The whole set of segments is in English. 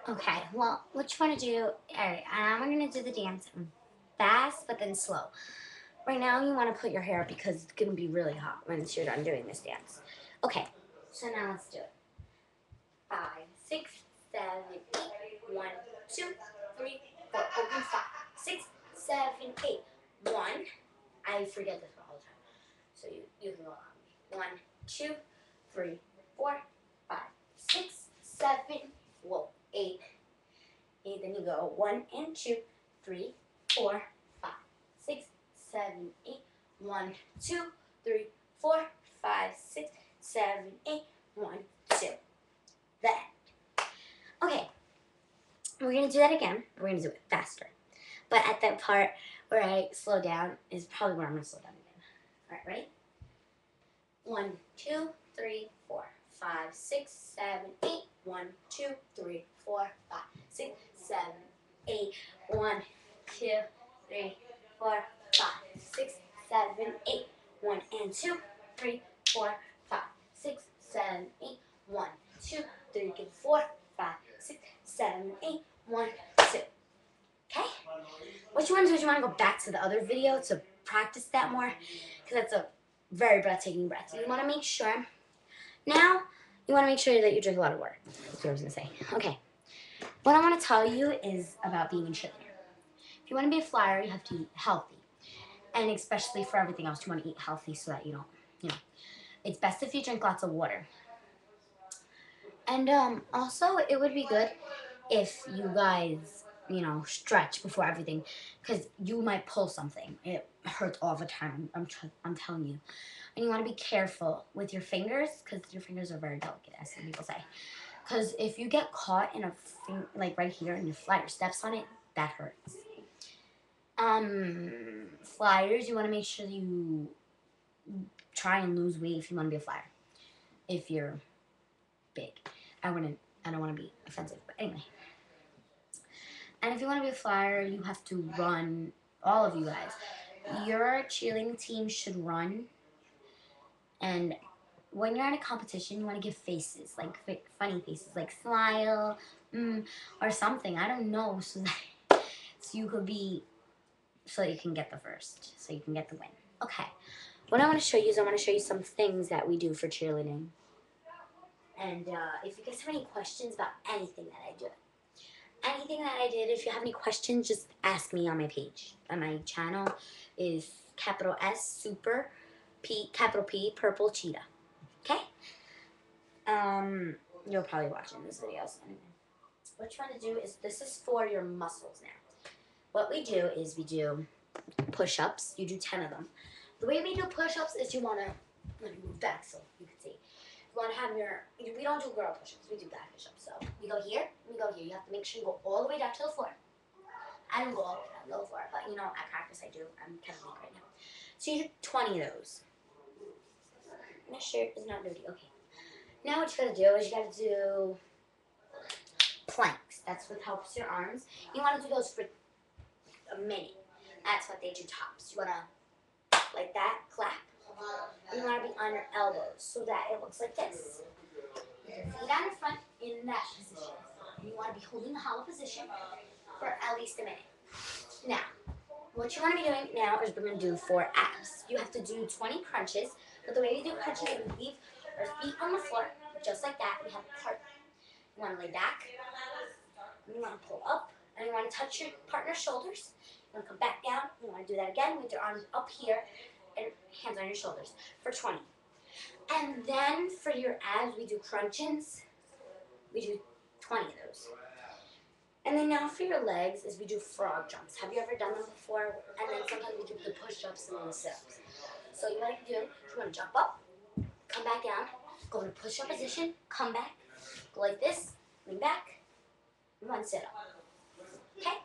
Okay, well, what you want to do, alright, I'm going to do the dance fast, but then slow. Right now, you want to put your hair up because it's going to be really hot once you're done doing this dance. Okay, so now let's do it. 5, 6, 7, 8. 1, 2, 3, 4. Open 5, 6, 7, 8. 1. I forget this one all the time. So you can go on. 1, 2, 3, 4, 5, 6, 7, whoa, 8. Then you go 1 and 2, 3, 4, 5, 6, 7, 8. 1, 2, 3, 4, 5, 6, 7, 8. 1, 2. Then, okay, we're gonna do that again. We're gonna do it faster. But at that part where I slow down is probably where I'm gonna slow down again. All right, ready? 1, 2, 3, 4, 5, 6, 7, 8. 1, 2, 3, 4, 5, 6, 7, 8. 1, 2, 3, 4, 5, 6, 7, 8. 1 and 2, 3, 4, 5, 6, 7, 8. 1, 2, 3, 4, 5, 6, 7, 8. 1, 2. Okay? What you want to do is you want to go back to the other video to practice that more, because that's a very breathtaking breath. So you want to make sure. Now, you want to make sure that you drink a lot of water. That's what I was going to say. Okay. What I want to tell you is about being a cheerleader. If you want to be a flyer, you have to eat healthy. And especially for everything else, you want to eat healthy so that you don't, it's best if you drink lots of water. And also, it would be good if you guys, stretch before everything, because you might pull something. It hurts all the time. I'm telling you. And you want to be careful with your fingers, because your fingers are very delicate, as some people say. Because if you get caught in like right here, and your flyer steps on it, that hurts. Flyers, you want to make sure you try and lose weight if you want to be a flyer. If you're big, I don't want to be offensive, but anyway. And if you want to be a flyer, you have to run. All of you guys, your cheerleading team should run. And when you're at a competition, you want to give faces, like funny faces, like smile, or something. I don't know, so you can get the first, so you can get the win. Okay, what I want to show you is I want to show you some things that we do for cheerleading. And if you guys have any questions about anything that I did, if you have any questions, just ask me on my page. On my channel is capital S, Super, P, capital P, Purple Cheetah. Okay? You're probably watching this video. So what you want to do is, this is for your muscles now. What we do is we do push-ups. You do 10 of them. The way we do push-ups is you want to, let me move back so you can see. You want to have we don't do girl push-ups, we do guy push-ups. So we go here, we go here. You have to make sure you go all the way down to the floor. I don't go all the way down to the floor, but at practice I do. I'm kind of weak right now. So you do 20 of those. My shirt is not dirty. Okay. Now what you gotta do is you gotta do planks. That's what helps your arms. You want to do those for a minute. That's what they do tops. You wanna, like that, clap. You want to be on your elbows so that it looks like this. Your feet on the front in that position. And you want to be holding the hollow position for at least a minute. Now, what you want to be doing now is we're going to do 4 abs. You have to do 20 crunches, but the way we do crunches is we leave our feet on the floor, just like that. We have a part. You want to lay back. You want to pull up, and you want to touch your partner's shoulders. You want to come back down. You want to do that again with your arms up here and hands on your shoulders for 20. And then for your abs, we do crunches. We do 20 of those. And then now for your legs is we do frog jumps. Have you ever done them before? And then sometimes we do the push-ups and then the sit-ups. So you want to do, you want to jump up, come back down, go in a push-up position, come back, go like this, lean back, and 1 sit-up. Okay?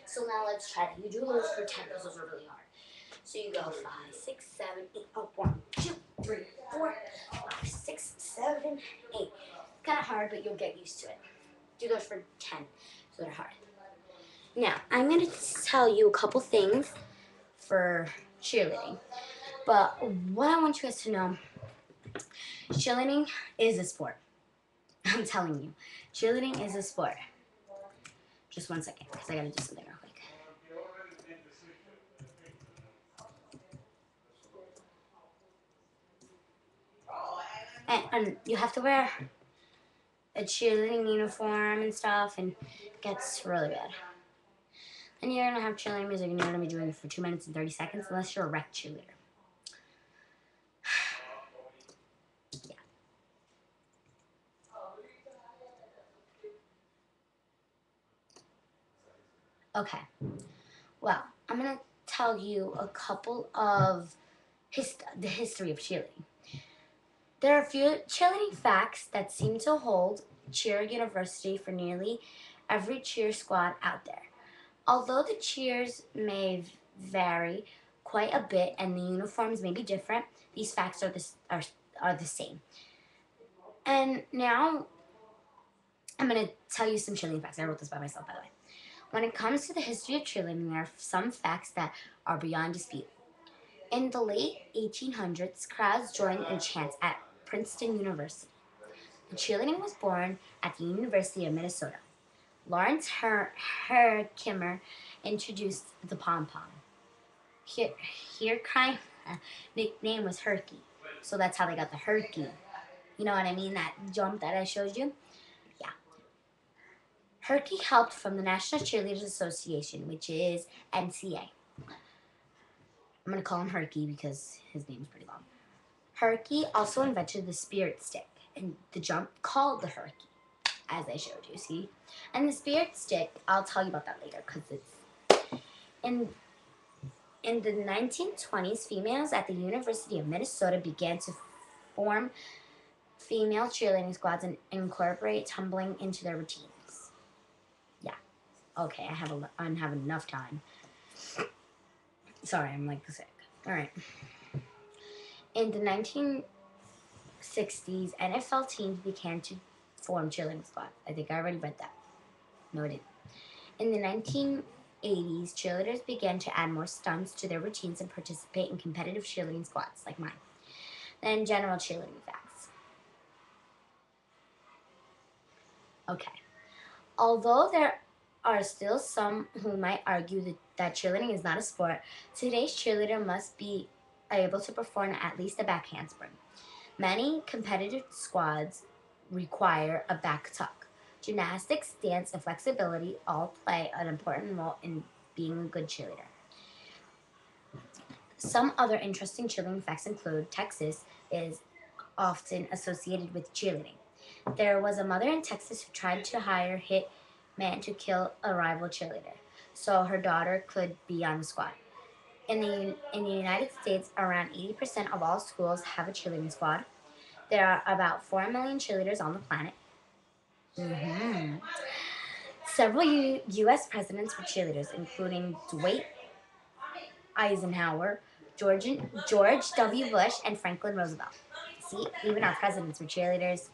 So now let's try that. You do those for 10 because those are really hard. So you go 5, 6, 7, 8. Oh, 1, 2, 3, 4, 5, 6, 7, 8. It's kind of hard, but you'll get used to it. Do those for 10, so they're hard. Now, I'm going to tell you a couple things for cheerleading. But what I want you guys to know, cheerleading is a sport. I'm telling you, cheerleading is a sport. Just 1 second, because I gotta do something real quick. And you have to wear a cheerleading uniform and stuff, and it gets really bad. And you're gonna have cheerleading music, and you're gonna be doing it for 2 minutes and 30 seconds, unless you're a rec cheerleader. Yeah. Okay. Well, I'm gonna tell you a couple of the history of cheerleading. There are a few cheerleading facts that seem to hold cheer university for nearly every cheer squad out there. Although the cheers may vary quite a bit and the uniforms may be different, these facts are the same. And now I'm going to tell you some cheerleading facts. I wrote this by myself, by the way. When it comes to the history of cheerleading, there are some facts that are beyond dispute. In the late 1800s, crowds joined in chants at Princeton University. The cheerleading was born at the University of Minnesota. Lawrence Herkimer introduced the pom-pom. Here kind nickname was Herky. So that's how they got the Herky. You know what I mean? That jump that I showed you? Yeah. Herky helped from the National Cheerleaders Association, which is NCA. I'm going to call him Herky because his name's pretty long. Herky also invented the spirit stick and the jump called the Herky, as I showed you, see? And the spirit stick, I'll tell you about that later because it's... In the 1920s, females at the University of Minnesota began to form female cheerleading squads and incorporate tumbling into their routines. Yeah. Okay, I don't have enough time. Sorry, I'm like sick. All right. In the 1960s, NFL teams began to form cheerleading squads. I think I already read that. No, I didn't. In the 1980s, cheerleaders began to add more stunts to their routines and participate in competitive cheerleading squads, like mine. Then general cheerleading facts. Okay. Although there are still some who might argue that cheerleading is not a sport, today's cheerleader must be able to perform at least a back handspring. Many competitive squads require a back tuck. Gymnastics, dance, and flexibility all play an important role in being a good cheerleader. Some other interesting cheerleading facts include Texas is often associated with cheerleading. There was a mother in Texas who tried to hire hit man to kill a rival cheerleader so her daughter could be on the squad. In the United States, around 80% of all schools have a cheerleading squad. There are about 4 million cheerleaders on the planet. Several U.S. presidents were cheerleaders, including Dwight Eisenhower, George W. Bush, and Franklin Roosevelt. See, even our presidents were cheerleaders.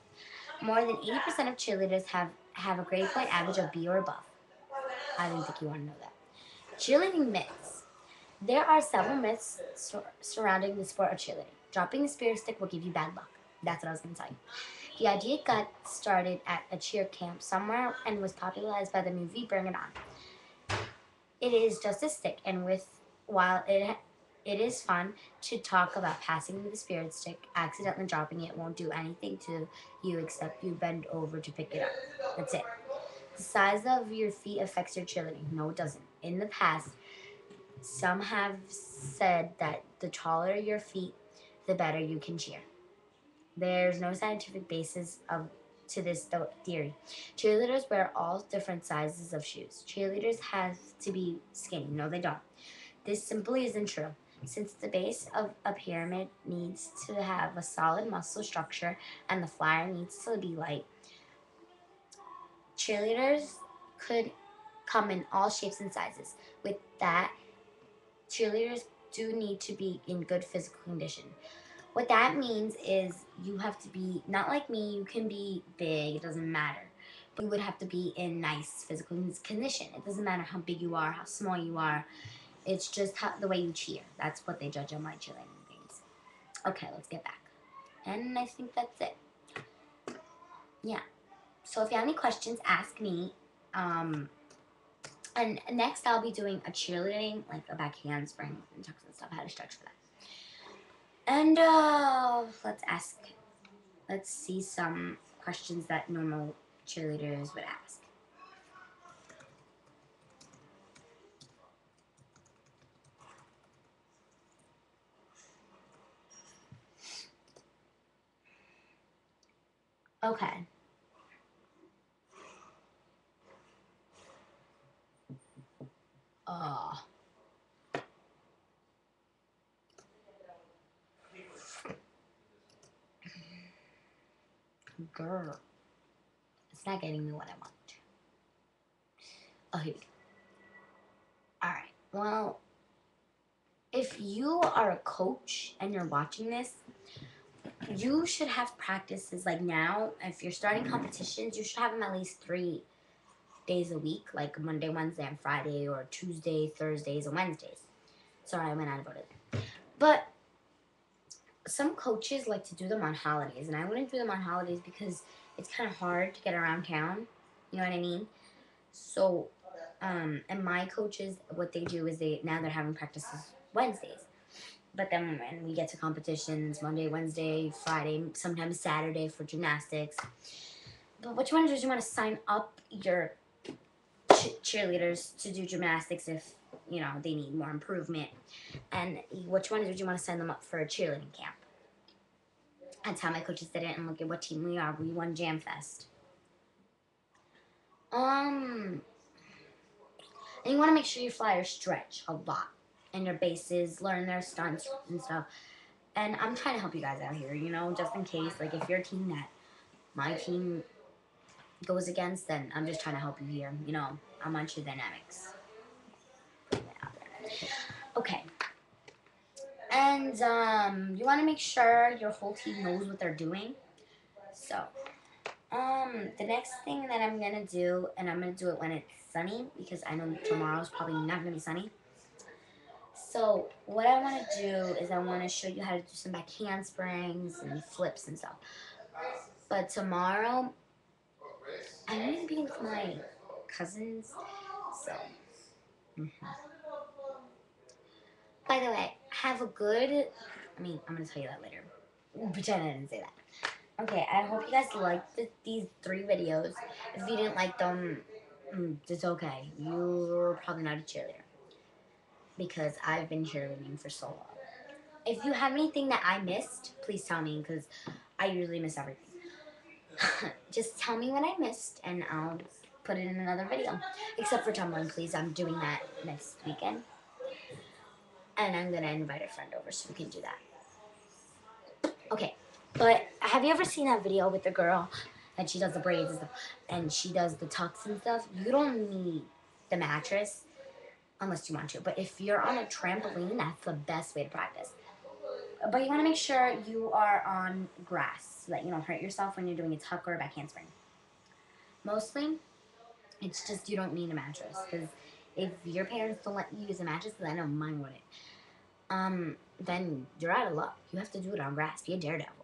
More than 80% of cheerleaders have a grade point average of B or above. I didn't think you want to know that. Cheerleading myths. There are several myths surrounding the sport of cheerleading. Dropping the spirit stick will give you bad luck. That's what I was going to tell you. The idea got started at a cheer camp somewhere and was popularized by the movie Bring It On. It is just a stick, and while it is fun to talk about passing the spirit stick, accidentally dropping it won't do anything to you except you bend over to pick it up. That's it. The size of your feet affects your cheerleading. No, it doesn't. In the past, some have said that the taller your feet, the better you can cheer. There's no scientific basis to this theory. Cheerleaders wear all different sizes of shoes. Cheerleaders have to be skinny. No, they don't. This simply isn't true. Since the base of a pyramid needs to have a solid muscle structure and the flyer needs to be light, cheerleaders could come in all shapes and sizes. With that, cheerleaders do need to be in good physical condition. What that means is you have to be, not like me, you can be big, it doesn't matter. But you would have to be in nice physical condition. It doesn't matter how big you are, how small you are. It's just the way you cheer. That's what they judge on my cheerleading games. Okay, let's get back. And I think that's it. Yeah. So if you have any questions, ask me. And next I'll be doing a cheerleading, like a back handspring and tucks and stuff, how to structure that. And let's see some questions that normal cheerleaders would ask. Okay. Girl. It's not getting me what I want. Oh, here we go. Alright. Well, if you are a coach and you're watching this, you should have practices like now. If you're starting competitions, you should have them at least 3 days a week, like Monday, Wednesday, and Friday, or Tuesday, Thursdays, and Wednesdays. Sorry, I went out of order. But some coaches like to do them on holidays, and I wouldn't do them on holidays because it's kind of hard to get around town. You know what I mean? So, and my coaches, what they do is now they're having practices Wednesdays. But then when we get to competitions, Monday, Wednesday, Friday, sometimes Saturday for gymnastics. But what you want to do is you want to sign up your cheerleaders to do gymnastics if, you know, they need more improvement. And what you want to do is you want to sign them up for a cheerleading camp. That's how my coaches did it, and look at what team we are. We won Jam Fest. And you want to make sure your flyers stretch a lot. And your bases, learn their stunts and stuff. And I'm trying to help you guys out here, you know, just in case. Like, if you're a team that my team goes against, then I'm just trying to help you here. You know, I'm on Cheer Dynamics. Okay. And you want to make sure your whole team knows what they're doing. So, the next thing that I'm going to do, and I'm going to do it when it's sunny, because I know tomorrow's probably not going to be sunny. So, what I want to do is I want to show you how to do some back handsprings and flips and stuff. But tomorrow, I'm going to be with my cousins, so. By the way, have a good, I'm going to tell you that later. Pretend I didn't say that. Okay, I hope you guys liked these 3 videos. If you didn't like them, it's okay. You're probably not a cheerleader. Because I've been cheerleading for so long. If you have anything that I missed, please tell me, because I usually miss everything. Just tell me what I missed, and I'll put it in another video. Except for tumbling, please. I'm doing that next weekend. And I'm going to invite a friend over so we can do that. Okay, but have you ever seen that video with the girl and she does the braids and stuff, and she does the tucks and stuff? You don't need the mattress unless you want to. But if you're on a trampoline, that's the best way to practice. But you want to make sure you are on grass so that you don't hurt yourself when you're doing a tuck or a back handspring. Mostly, it's just you don't need a mattress. Because if your parents don't let you use a mattress, because I know mine wouldn't, then you're out of luck. You have to do it on grass. Be a daredevil.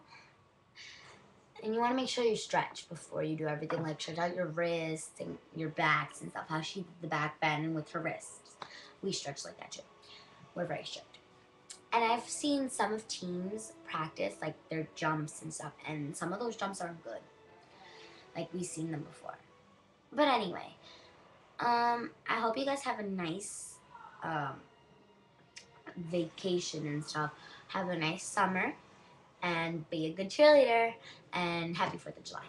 And you want to make sure you stretch before you do everything. Like stretch out your wrists and your backs and stuff. How she did the back bend with her wrists. We stretch like that too. We're very strict. And I've seen some of teams practice like their jumps and stuff. And some of those jumps aren't good. Like we've seen them before. But anyway. I hope you guys have a nice vacation and stuff. Have a nice summer. And be a good cheerleader. And happy 4th of July.